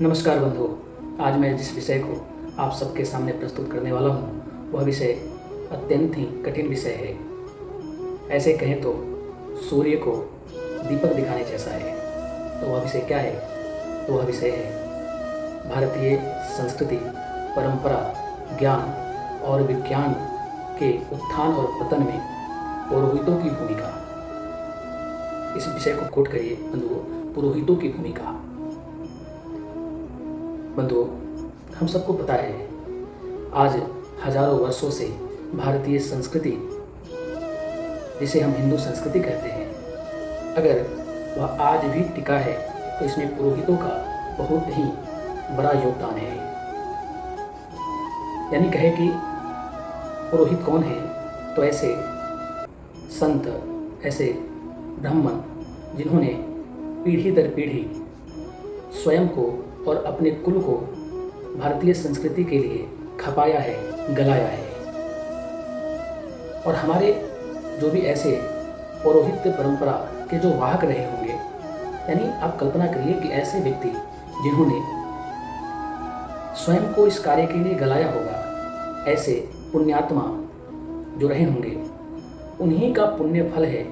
नमस्कार बंधुओं। आज मैं जिस विषय को आप सबके सामने प्रस्तुत करने वाला हूँ वह विषय अत्यंत ही कठिन विषय है। ऐसे कहें तो सूर्य को दीपक दिखाने जैसा है। तो वह विषय क्या है? तो वह विषय है भारतीय संस्कृति, परंपरा, ज्ञान और विज्ञान के उत्थान और पतन में पुरोहितों की भूमिका। इस विषय को कोट करिए बंधुओं, पुरोहितों की भूमिका। बंधुओं, हम सबको पता है आज हजारों वर्षों से भारतीय संस्कृति, जिसे हम हिंदू संस्कृति कहते हैं, अगर वह आज भी टिका है तो इसमें पुरोहितों का बहुत ही बड़ा योगदान है। यानी कहे कि पुरोहित कौन है? तो ऐसे संत, ऐसे ब्राह्मण जिन्होंने पीढ़ी दर पीढ़ी स्वयं को और अपने कुल को भारतीय संस्कृति के लिए खपाया है, गलाया है। और हमारे जो भी ऐसे पौरोहित्य परंपरा के जो वाहक रहे होंगे, यानी आप कल्पना करिए कि ऐसे व्यक्ति जिन्होंने स्वयं को इस कार्य के लिए गलाया होगा, ऐसे पुण्यात्मा जो रहे होंगे, उन्हीं का पुण्य फल है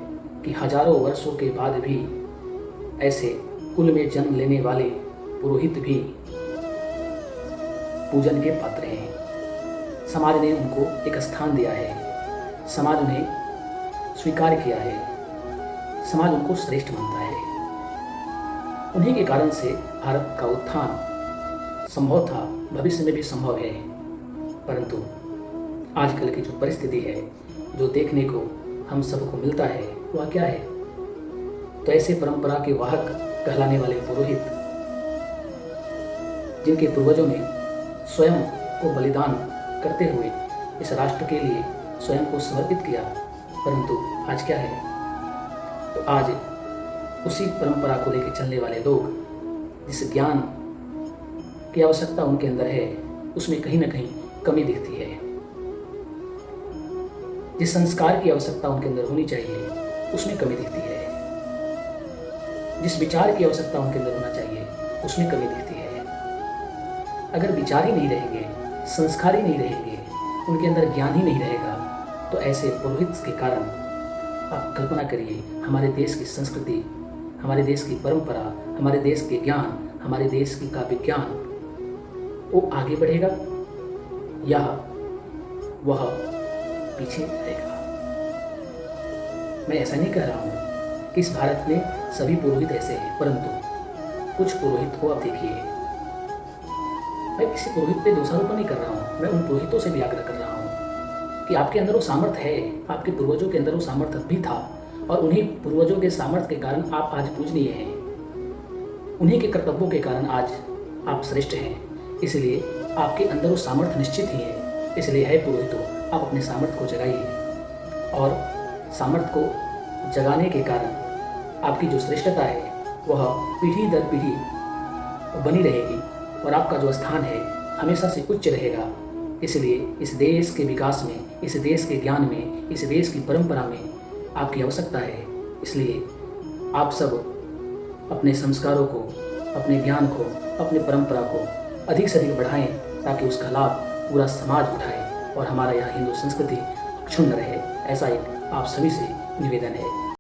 कि हजारों वर्षों के बाद भी ऐसे कुल में जन्म लेने वाले पुरोहित भी पूजन के पात्र हैं। समाज ने उनको एक स्थान दिया है, समाज उन्हें स्वीकार किया है, समाज उनको श्रेष्ठ मानता है। उन्हीं के कारण से भारत का उत्थान संभव था, भविष्य में भी संभव है। परंतु आजकल की जो परिस्थिति है, जो देखने को हम सबको मिलता है, वह क्या है? तो ऐसे परंपरा के वाहक कहलाने वाले पुरोहित, जिनके पूर्वजों ने स्वयं को बलिदान करते हुए इस राष्ट्र के लिए स्वयं को समर्पित किया, परंतु आज क्या है? तो आज उसी परंपरा को लेकर चलने वाले लोग, जिस ज्ञान की आवश्यकता उनके अंदर है, उसमें कहीं ना कहीं कमी दिखती है। जिस संस्कार की आवश्यकता उनके अंदर होनी चाहिए, उसमें कमी दिखती है। जिस विचार की आवश्यकता उनके अंदर होना चाहिए, उसमें कमी दिखती है। अगर विचार ही नहीं रहेंगे, संस्कार ही नहीं रहेंगे, उनके अंदर ज्ञान ही नहीं रहेगा, तो ऐसे पुरोहित के कारण आप कल्पना करिए, हमारे देश की संस्कृति, हमारे देश की परंपरा, हमारे देश के ज्ञान, हमारे देश का विज्ञान, वो आगे बढ़ेगा या वह पीछे रहेगा। मैं ऐसा नहीं कह रहा हूँ कि इस भारत में सभी पुरोहित ऐसे हैं, परंतु कुछ पुरोहित को आप देखिए। मैं किसी पुरोहित पे दोषारोपण नहीं कर रहा हूँ, मैं उन पुरोहितों से भी आग्रह कर रहा हूँ कि आपके अंदर वो सामर्थ्य है, आपके पूर्वजों के अंदर वो सामर्थ्य भी था, और उन्हीं पूर्वजों के सामर्थ्य के कारण आप आज पूजनीय हैं, उन्हीं के कर्तव्यों के कारण आज आप श्रेष्ठ हैं। इसलिए आपके अंदर वो सामर्थ्य निश्चित ही है। इसलिए है पुरोहितों, आप अपने सामर्थ्य को जगाइए, और सामर्थ्य को जगाने के कारण आपकी जो श्रेष्ठता है वह पीढ़ी दर पीढ़ी बनी रहेगी, और आपका जो स्थान है हमेशा से उच्च रहेगा। इसलिए इस देश के विकास में, इस देश के ज्ञान में, इस देश की परंपरा में आपकी आवश्यकता है। इसलिए आप सब अपने संस्कारों को, अपने ज्ञान को, अपनी परंपरा को अधिक से अधिक बढ़ाएं, ताकि उसका लाभ पूरा समाज उठाए और हमारा यह हिंदू संस्कृति अक्षुण्ण रहे। ऐसा एक आप सभी से निवेदन है।